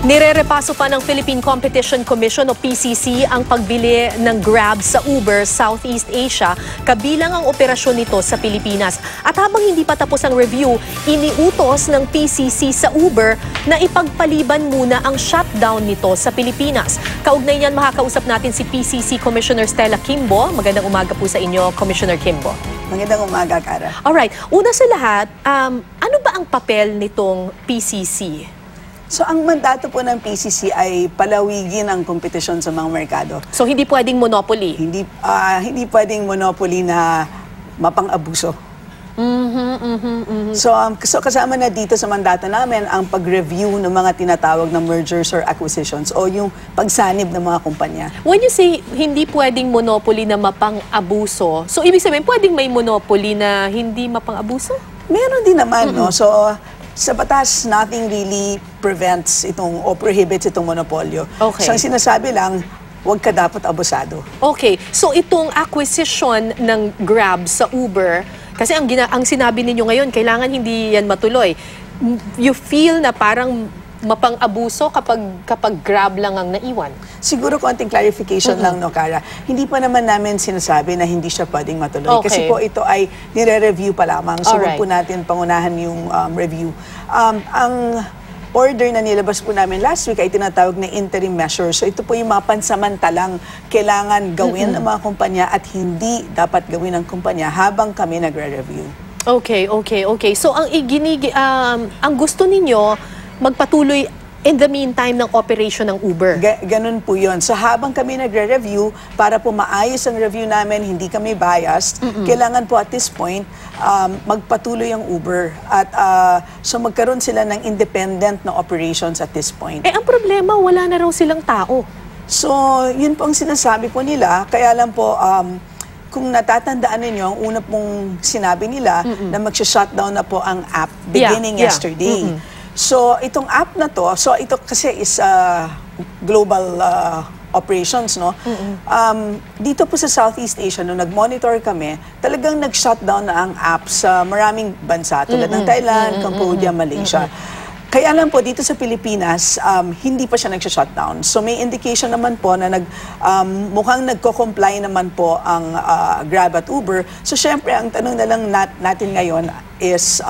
Nirerepaso pa ng Philippine Competition Commission o PCC ang pagbili ng Grab sa Uber Southeast Asia, kabilang ang operasyon nito sa Pilipinas. At habang hindi pa tapos ang review, iniutos ng PCC sa Uber na ipagpaliban muna ang shutdown nito sa Pilipinas. Kaugnay niyan, makakausap natin si PCC Commissioner Stella Kimbo. Magandang umaga po sa inyo, Commissioner Kimbo. Magandang umaga, Kara. Alright, una sa lahat, ano ba ang papel nitong PCC? So, ang mandato po ng PCC ay palawigin ang kompetisyon sa mga merkado. So, hindi pwedeng monopoly? Hindi pwedeng monopoly na mapang-abuso. So, kasama na dito sa mandato namin ang pag-review ng mga tinatawag na mergers or acquisitions o yung pagsanib ng mga kumpanya. When you say hindi pwedeng monopoly na mapang-abuso, so ibig sabihin pwedeng may monopoly na hindi mapang-abuso? Meron din naman, no? So, sa batas, nothing really prevents itong o prohibits itong monopolyo. Okay. So, ang sinasabi lang, huwag ka dapat abusado. Okay. So, itong acquisition ng Grab sa Uber, kasi ang sinabi ninyo ngayon, kailangan hindi yan matuloy. You feel na parang mapang-abuso kapag Grab lang ang naiwan? Siguro konting clarification lang, no, Kara. Hindi pa naman namin sinasabi na hindi siya pwedeng matuloy. Okay. Kasi po ito ay nire-review pa lamang. So, Alright. huwag po natin pangunahan yung review. Ang order na nilabas po namin last week ay tinatawag na interim measure. So, ito po yung mga pansamantalang kailangan gawin ng mga kumpanya at hindi dapat gawin ng kumpanya habang kami nagre-review. Okay. So, ang gusto ninyo, magpatuloy in the meantime ng operation ng Uber. Ganun po yun. So habang kami nagre-review, para po maayos ang review namin, hindi kami biased, kailangan po at this point, magpatuloy ang Uber. At so magkaroon sila ng independent na operations at this point. Ang problema, wala na raw silang tao. So yun po ang sinasabi po nila. Kaya lang po, kung natatandaan ninyo, ang una pong sinabi nila na magsha-shutdown na po ang app beginning yesterday. So, itong app na to, so ito kasi is global operations, no? Dito po sa Southeast Asia, nung nag-monitor kami, talagang nag-shutdown na ang app sa maraming bansa, tulad ng Thailand, Cambodia, Malaysia. Kaya lang po, dito sa Pilipinas, hindi pa siya nag-shutdown. So, may indication naman po na mukhang nagko-comply naman po ang Grab at Uber. So, syempre, ang tanong na lang natin ngayon is,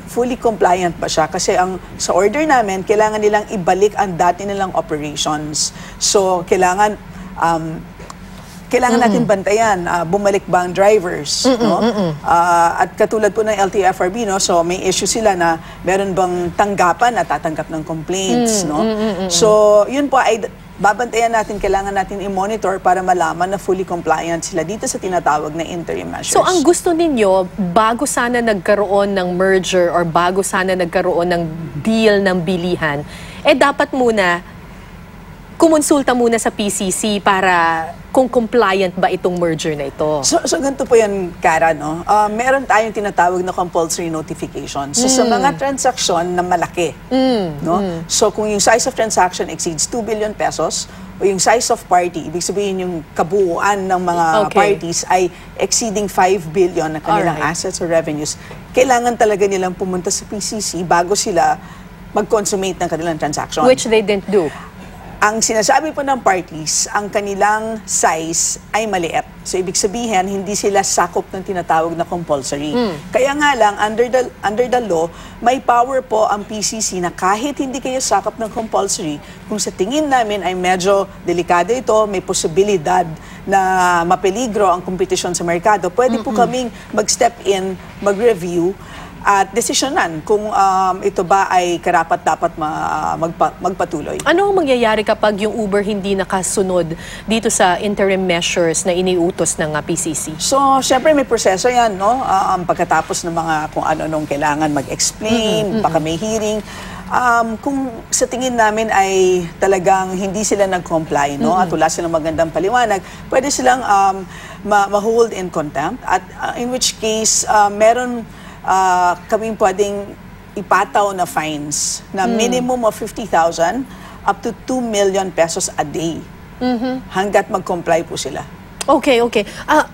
fully compliant ba siya? Kasi sa order namin, kailangan nilang ibalik ang dati nilang operations. So, kailangan natin bantayan, bumalik ba ang drivers, no? At katulad po ng LTFRB, no? So, may issue sila na meron bang tanggapan na tatanggap ng complaints, no? So, yun po ay babantayan natin, kailangan natin i-monitor para malaman na fully compliant sila dito sa tinatawag na interim measures. So, ang gusto ninyo, bago sana nagkaroon ng merger or bago sana nagkaroon ng deal ng bilihan, dapat muna kumonsulta muna sa PCC para kung compliant ba itong merger na ito. So ganito po yan, Kara, no? Meron tayong tinatawag na compulsory notification. So, sa mga transaksyon na malaki, no? So, kung yung size of transaction exceeds 2 billion pesos, o yung size of party, ibig sabihin yung kabuuan ng mga parties ay exceeding 5 billion na kanilang assets or revenues, kailangan talaga nilang pumunta sa PCC bago sila mag-consummate ng kanilang transaction. Which they didn't do. Ang sinasabi po ng parties, ang kanilang size ay maliit. So, ibig sabihin, hindi sila sakop ng tinatawag na compulsory. Kaya nga lang, under the law, may power po ang PCC na kahit hindi kayo sakop ng compulsory, kung sa tingin namin ay medyo delikado ito, may posibilidad na mapeligro ang kompetisyon sa merkado, pwede po kaming mag-step in, mag-review, at desisyonan kung ito ba ay karapat-dapat magpatuloy. Ano ang mangyayari kapag yung Uber hindi nakasunod dito sa interim measures na iniutos ng PCC? So, syempre may proseso yan, no? Pagkatapos ng mga kung ano nung kailangan mag-explain, baka may hearing. Kung sa tingin namin ay talagang hindi sila nag-comply, no? At wala silang magandang paliwanag, pwede silang ma-hold in contempt. At in which case, meron kaming pwedeng ipataw na fines na minimum of 50,000 up to 2 million pesos a day hanggat mag-comply po sila. Okay.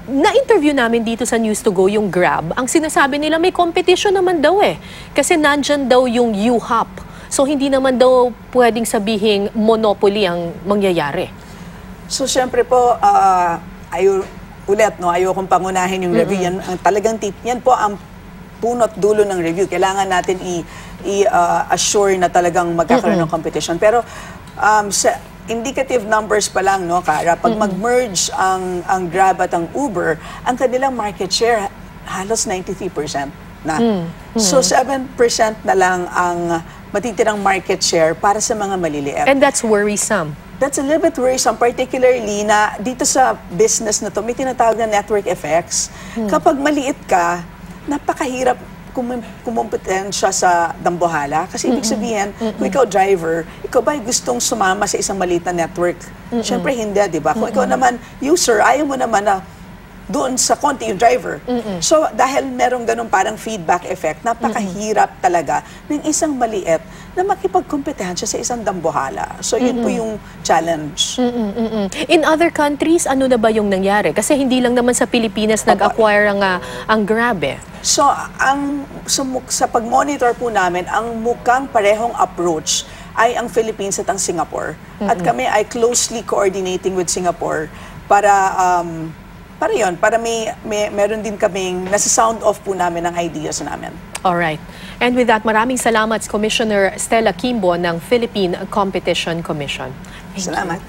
Na-interview namin dito sa News to Go yung Grab. Ang sinasabi nila may competition naman daw eh. Kasi nandyan daw yung U-Hop So hindi naman daw pwedeng sabihing monopoly ang mangyayari. So, syempre po, ayokong pangunahin yung review. Yan, yan po ang punot dulo ng review. Kailangan natin i-assure na talagang magkakaroon ng competition. Pero, sa indicative numbers pa lang, no, Kara, pag mag-merge ang Grab at ang Uber, ang kanilang market share halos 93% na. So, 7% na lang ang matitirang market share para sa mga maliliit. And that's worrisome. That's a little bit worrisome, particularly na dito sa business na to, may tinatawag na network effects. Kapag maliit ka, napakahirap kumumpetensya sa dambuhala. Kasi ibig sabihin, kung ikaw driver, ikaw ba gustong sumama sa isang maliit na network? Siyempre hindi, di ba? Kung ikaw naman user, ayaw mo naman na doon sa konti yung driver. So, dahil merong ganun parang feedback effect, napakahirap talaga ng isang maliit na makipagkompetensya sa isang dambuhala. So, yun po yung challenge. In other countries, ano na ba yung nangyari? Kasi hindi lang naman sa Pilipinas nag-acquire ang Grab eh. So, sa pag-monitor po namin, ang mukhang parehong approach ay ang Philippines at ang Singapore. At kami ay closely coordinating with Singapore para meron din kaming nasa-sound off po namin ang ideas namin. Alright. And with that, maraming salamat Commissioner Stella Kimbo ng Philippine Competition Commission. Salamat.